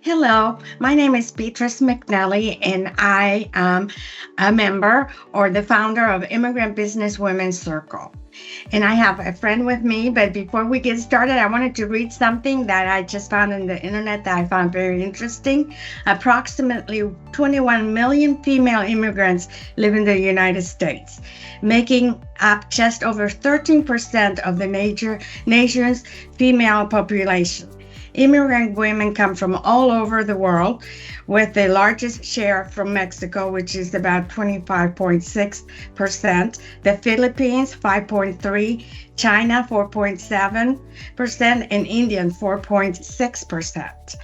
Hello, my name is Beatriz McNelly, and I am a member or the founder of Immigrant Businesswomen Circle. And I have a friend with me, but before we get started, I wanted to read something that I just found on the internet that I found very interesting. Approximately 21 million female immigrants live in the United States, making up just over 13% of the major nation's female population. Immigrant women come from all over the world, with the largest share from Mexico, which is about 25.6%, the Philippines 5.3%, China 4.7%, and India 4.6%.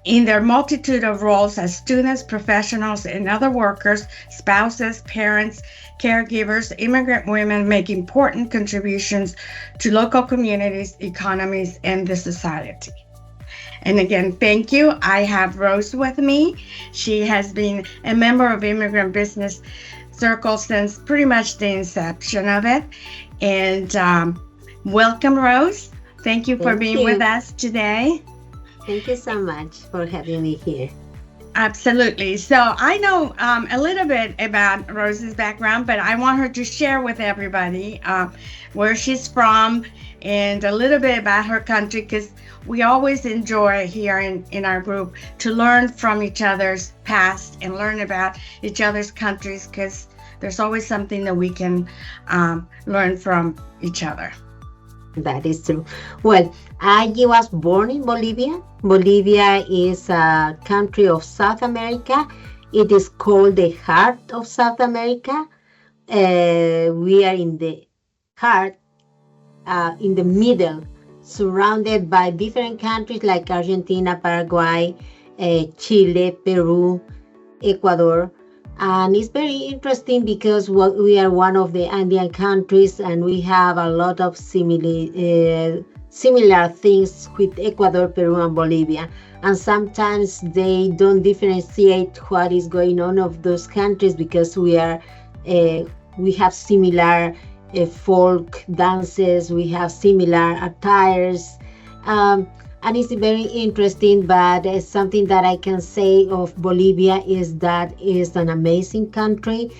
In their multitude of roles as students, professionals, and other workers, spouses, parents, caregivers, immigrant women make important contributions to local communities, economies, and the society. And again, thank you. I have Rose with me. She has been a member of Immigrant Business Circle since pretty much the inception of it. And welcome, Rose. Thank you for being with us today. Thank you so much for having me here. Absolutely. So I know a little bit about Rose's background, but I want her to share with everybody where she's from and a little bit about her country, because we always enjoy here in our group to learn from each other's past and learn about each other's countries, because there's always something that we can learn from each other. That is true. Well, I was born in Bolivia. Bolivia is a country of South America. It is called the heart of South America. We are in the heart, in the middle, surrounded by different countries like Argentina, Paraguay, Chile, Peru, Ecuador. And it's very interesting because we are one of the Andean countries, and we have a lot of similar things with Ecuador, Peru, and Bolivia. And sometimes they don't differentiate what is going on of those countries because we have similar folk dances, we have similar attires, and it's very interesting. But something that I can say of Bolivia is that it's an amazing country.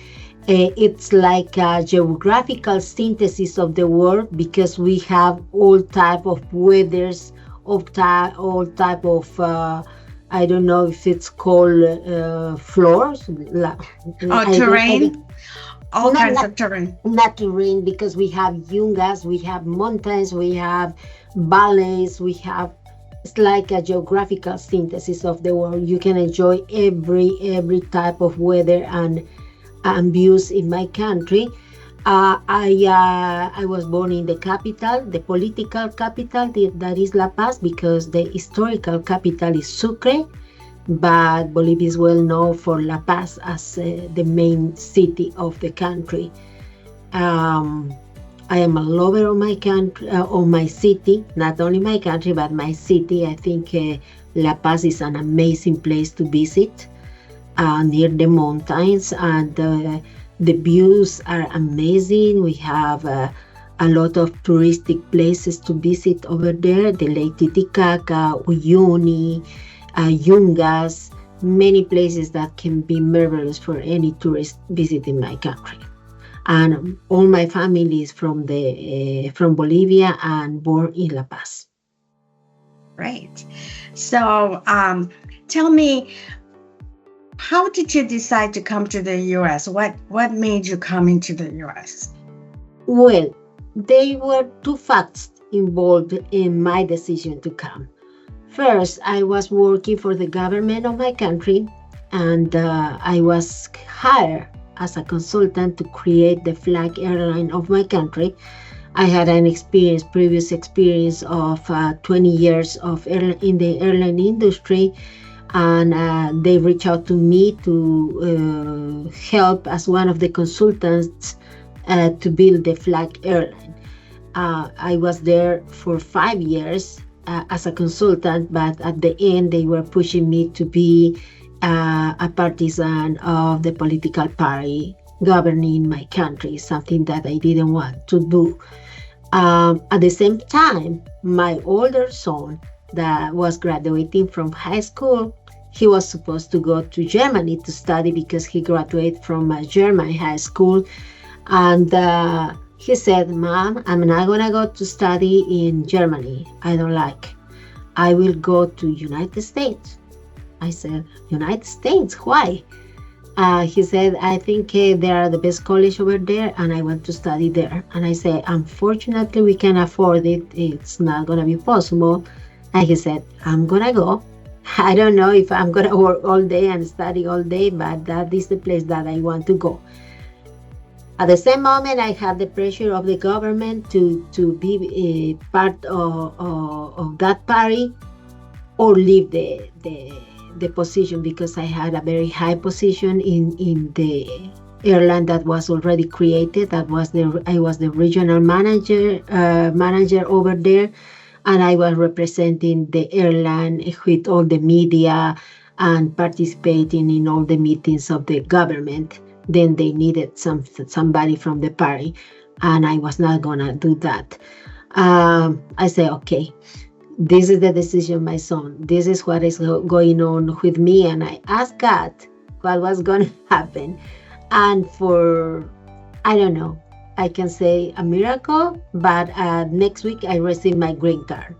It's like a geographical synthesis of the world, because we have all type of weathers, all type of I don't know if it's called floors. Terrain. All kinds of terrain. Not terrain, because we have yungas, we have mountains, we have valleys, it's like a geographical synthesis of the world. You can enjoy every type of weather and views in my country. I was born in the capital, the political capital, that is La Paz, because the historical capital is Sucre. But Bolivia is well known for La Paz as the main city of the country. I am a lover of my country, of my city, not only my country, but my city. I think La Paz is an amazing place to visit, near the mountains, and the views are amazing. We have a lot of touristic places to visit over there, the Lake Titicaca, Uyuni, Yungas, many places that can be marvelous for any tourist visiting my country. And all my family is from Bolivia and born in La Paz. Right. So tell me, how did you decide to come to the U.S.? What made you come into the U.S.? Well, there were two facts involved in my decision to come. First, I was working for the government of my country, and I was hired as a consultant to create the flag airline of my country. I had an previous experience of 20 years in the airline industry, and they reached out to me to help as one of the consultants to build the flag airline. I was there for 5 years as a consultant, but at the end they were pushing me to be a partisan of the political party governing my country, something that I didn't want to do. At the same time, my older son that was graduating from high school. He was supposed to go to Germany to study because he graduated from a German high school. And he said, Mom, I'm not going to go to study in Germany. I don't like. I will go to United States. I said, United States? Why? He said, I think they are the best college over there and I want to study there. And I said, unfortunately, we can't afford it. It's not going to be possible. And he said, I'm going to go. I don't know if I'm going to work all day and study all day, but that is the place that I want to go. At the same moment, I had the pressure of the government to be a part of that party or leave the position, because I had a very high position in the airline that was already created. I was the regional manager over there, and I was representing the airline with all the media and participating in all the meetings of the government. Then they needed somebody from the party, and I was not gonna do that. I said, okay, this is the decision, my son. This is what is going on with me. And I asked God what was going to happen. And for, I don't know, I can say a miracle, but next week I received my green card.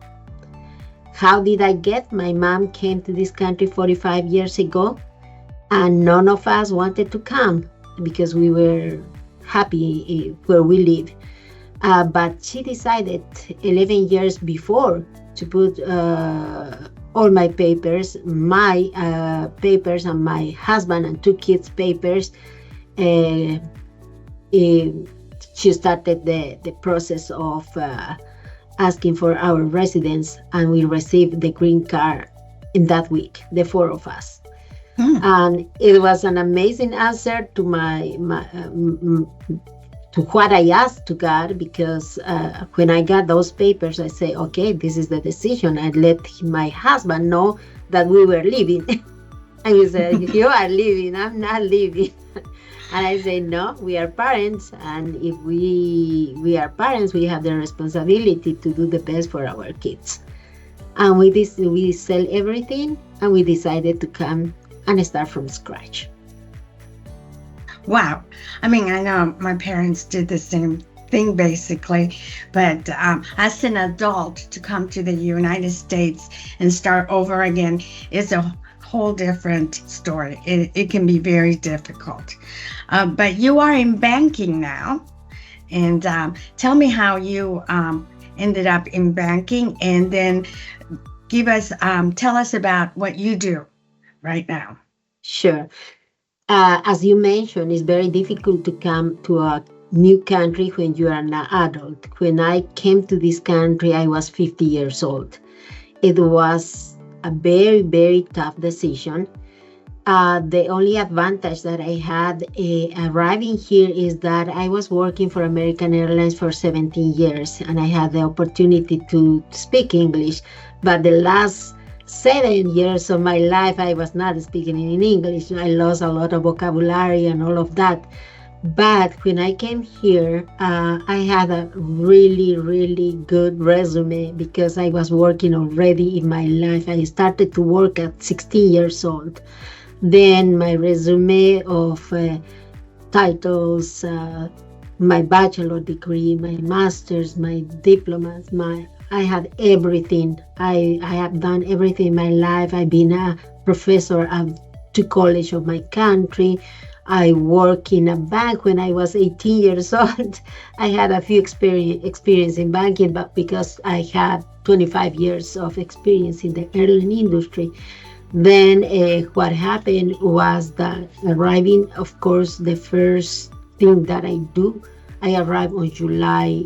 How did I get? My mom came to this country 45 years ago, and none of us wanted to come because we were happy where we live. But she decided 11 years before to put all my papers and my husband and 2 kids' papers. She started the process of asking for our residence, and we received the green card in that week, the 4 of us. And it was an amazing answer to to what I asked to God, because when I got those papers, I say, okay, this is the decision. I let my husband know that we were leaving. And he said, you are leaving, I'm not leaving. And I say, no, we are parents. And if we are parents, we have the responsibility to do the best for our kids. And we sell everything, and we decided to come and start from scratch. Wow. I mean, I know my parents did the same thing basically, but as an adult to come to the United States and start over again is a whole different story. It can be very difficult. But you are in banking now, and tell me how you ended up in banking, and then tell us about what you do right now. Sure. As you mentioned, it's very difficult to come to a new country when you are an adult. When I came to this country, I was 50 years old. It was a very, very tough decision. The only advantage that I had arriving here is that I was working for American Airlines for 17 years, and I had the opportunity to speak English. But the last 7 years of my life, I was not speaking in English. I lost a lot of vocabulary and all of that. But when I came here, I had a really, really good resume because I was working already in my life. I started to work at 16 years old. Then my resume of titles, my bachelor degree, my master's, my diplomas, I had everything. I have done everything in my life. I've been a professor at 2 colleges of my country. I worked in a bank when I was 18 years old. I had a few experience in banking, but because I had 25 years of experience in the airline industry. Then what happened was that arriving, of course, the first thing that I do, I arrived on July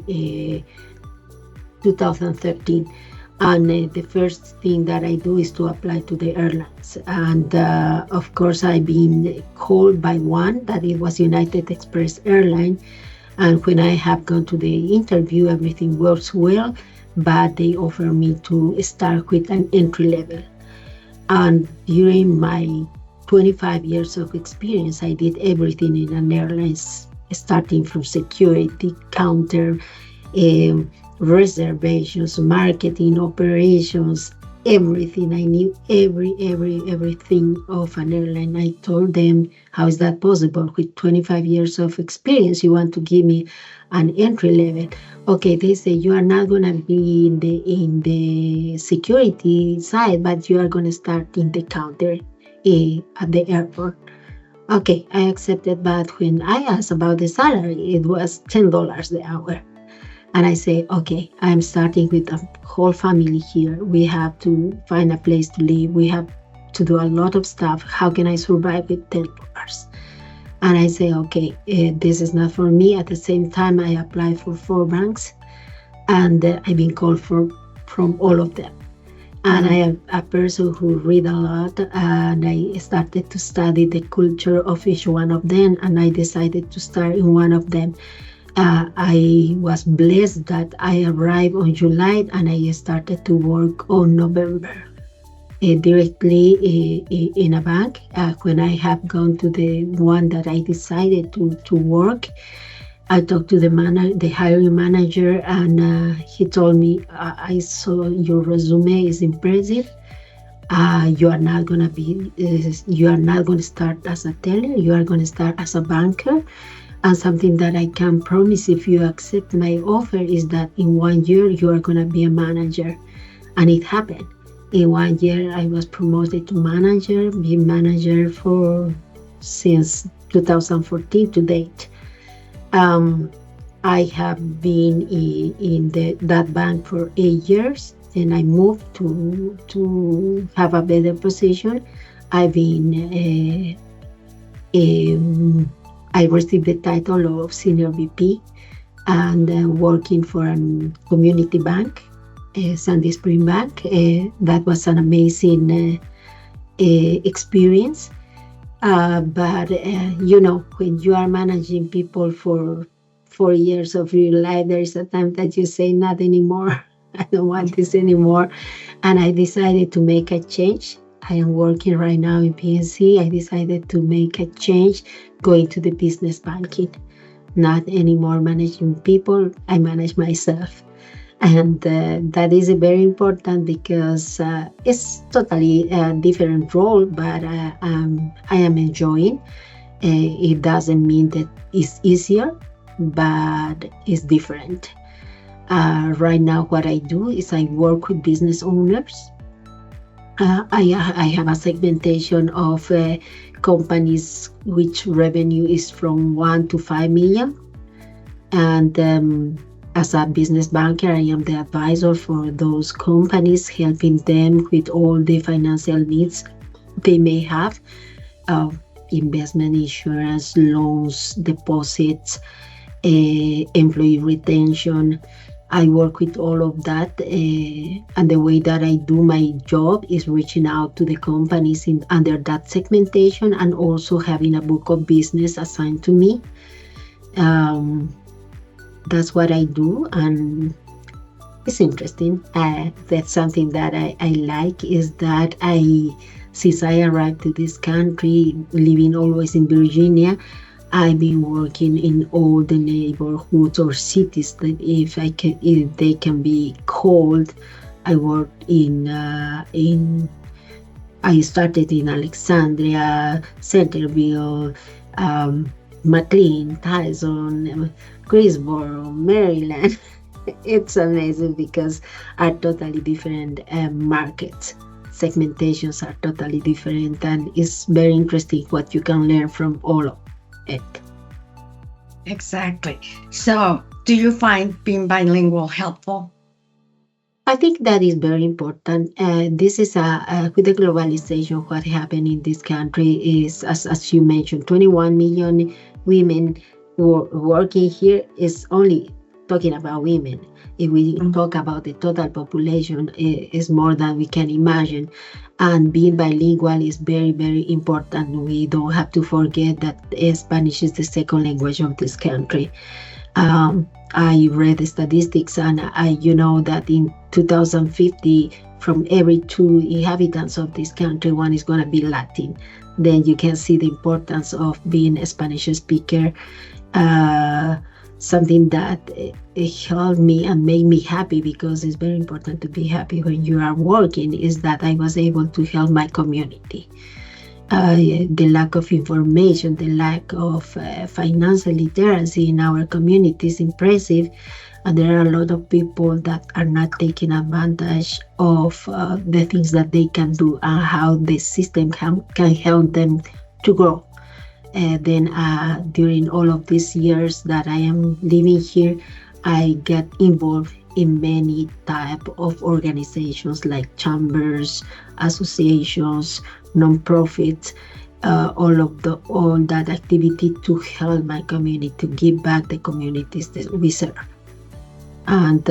2013. And the first thing that I do is to apply to the airlines. And of course, I've been called by one that it was United Express Airline. And when I have gone to the interview, everything works well, but they offer me to start with an entry level. And during my 25 years of experience, I did everything in an airlines, starting from security, counter, reservations, marketing, operations, everything. I knew everything of an airline. I told them, how is that possible? With 25 years of experience, you want to give me an entry level? Okay, they say you are not gonna be in the security side, but you are gonna start in the counter at the airport. Okay, I accepted, but when I asked about the salary, it was $10 the hour. And I say, okay, I'm starting with a whole family here. We have to find a place to live. We have to do a lot of stuff. How can I survive with $10? And I say, okay, this is not for me. At the same time, I applied for 4 banks, and I've been called from all of them. And I am a person who read a lot, and I started to study the culture of each one of them, and I decided to start in one of them. I was blessed that I arrived on July and I started to work on November directly in a bank. When I have gone to the one that I decided to work, I talked to the hiring manager, and he told me, I saw your resume is impressive. You are not going to start as a teller. You are going to start as a banker. And something that I can promise if you accept my offer is that in 1 year, you are going to be a manager. And it happened. In 1 year, I was promoted to manager, been manager since 2014 to date. I have been in that bank for 8 years, and I moved to have a better position. I've been I received the title of Senior VP and working for a community bank, Sandy Spring Bank. That was an amazing experience. But when you are managing people for 4 years of your life, there is a time that you say, not anymore. I don't want this anymore. And I decided to make a change. I am working right now in PNC. I decided to make a change, going to the business banking. Not anymore managing people, I manage myself. And that is very important because it's totally a different role, but I am enjoying. It doesn't mean that it's easier, but it's different. Right now, what I do is I work with business owners. I have a segmentation of companies which revenue is from 1 to 5 million. And as a business banker, I am the advisor for those companies, helping them with all the financial needs they may have, investment, insurance, loans, deposits, employee retention. I work with all of that, and the way that I do my job is reaching out to the companies under that segmentation, and also having a book of business assigned to me. That's what I do, and it's interesting. That's something that I like, is that since I arrived to this country, living always in Virginia, I've been working in all the neighborhoods or cities that if they can be called. I worked I started in Alexandria, Centerville, McLean, Tyson, Greensboro, Maryland. It's amazing because are totally different markets. Segmentations are totally different, and it's very interesting what you can learn from all of it. Exactly. So, do you find being bilingual helpful? I think that is very important. This is with the globalization, what happened in this country is, as you mentioned, 21 million women working here is only talking about women. If we talk about the total population, is more than we can imagine. And being bilingual is very, very important. We don't have to forget that Spanish is the second language of this country. I read the statistics, and that in 2050, from every 2 inhabitants of this country, 1 is going to be Latin. Then you can see the importance of being a Spanish speaker. something that it helped me and made me happy, because it's very important to be happy when you are working, is that I was able to help my community. The lack of information, the lack of financial literacy in our community is impressive. And there are a lot of people that are not taking advantage of the things that they can do and how the system can help them to grow. Then during all of these years that I am living here, I get involved in many type of organizations like chambers, associations, non-profits, all that activity to help my community, to give back the communities that we serve. And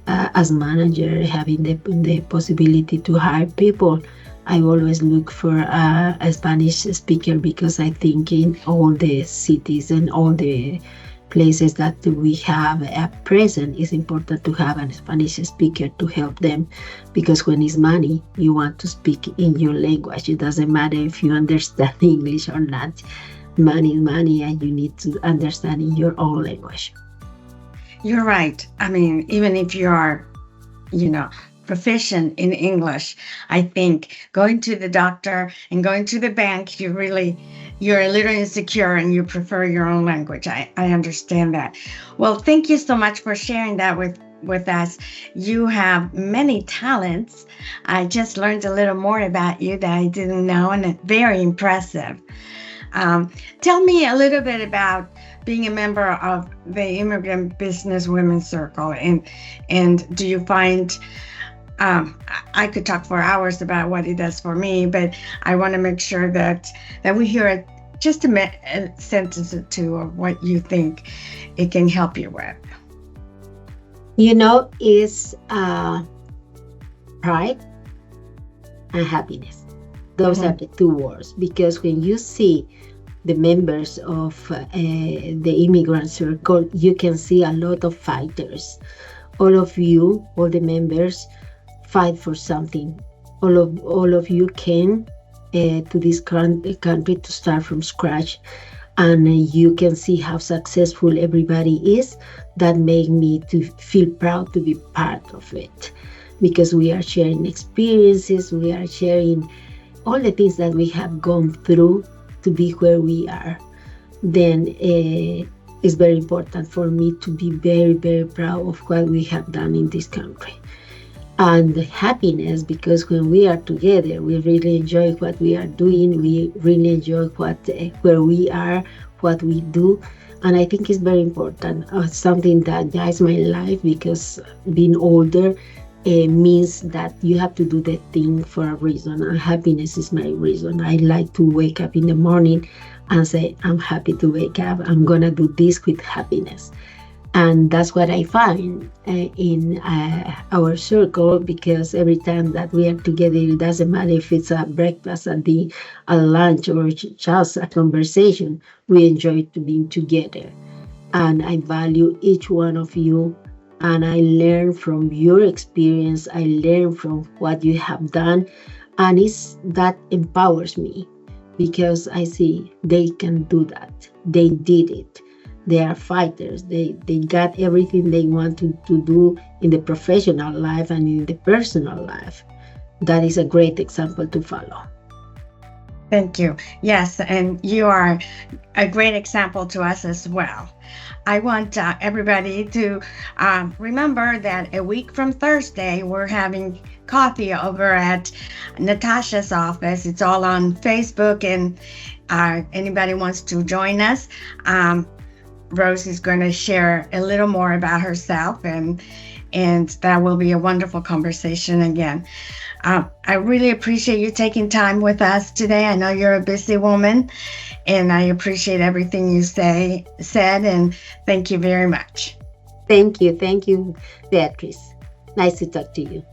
as manager, having the possibility to hire people, I always look for a Spanish speaker, because I think in all the cities and all the places that we have at present, it's important to have a Spanish speaker to help them, because when it's money, you want to speak in your language. It doesn't matter if you understand English or not. Money is money, and you need to understand in your own language. You're right. I mean, even if you are, proficient in English, I think going to the doctor and going to the bank, you're a little insecure and you prefer your own language. I understand that. Well, thank you so much for sharing that with us. You have many talents. I just learned a little more about you that I didn't know, and it's very impressive. Tell me a little bit about being a member of the Immigrant Businesswomen Circle, and do you find, I could talk for hours about what it does for me, but I want to make sure that we hear just a sentence or two of what you think it can help you with. Is pride and happiness. Those are the two words, because when you see the members of the Immigrant Circle, you can see a lot of fighters. All of you, all the members, fight for something. All of you came to this country to start from scratch, and you can see how successful everybody is. That made me to feel proud to be part of it, because we are sharing experiences, we are sharing all the things that we have gone through to be where we are. Then it's very important for me to be very, very proud of what we have done in this country. And happiness, because when we are together, we really enjoy what we are doing. We really enjoy where we are, what we do. And I think it's very important, something that guides my life, because being older means that you have to do the thing for a reason, and happiness is my reason. I like to wake up in the morning and say, I'm happy to wake up. I'm going to do this with happiness. And that's what I find in our circle, because every time that we are together, it doesn't matter if it's a breakfast, a lunch, or just a conversation, we enjoy to being together. And I value each one of you, and I learn from your experience. I learn from what you have done, and that empowers me, because I see they can do that. They did it. They are fighters. They got everything they want to do in the professional life and in the personal life. That is a great example to follow. Thank you. Yes, and you are a great example to us as well. I want everybody to remember that a week from Thursday, we're having coffee over at Natasha's office. It's all on Facebook, and anybody wants to join us. Rose is going to share a little more about herself, and that will be a wonderful conversation again. I really appreciate you taking time with us today. I know you're a busy woman, and I appreciate everything you said, and thank you very much. Thank you, Beatriz. Nice to talk to you.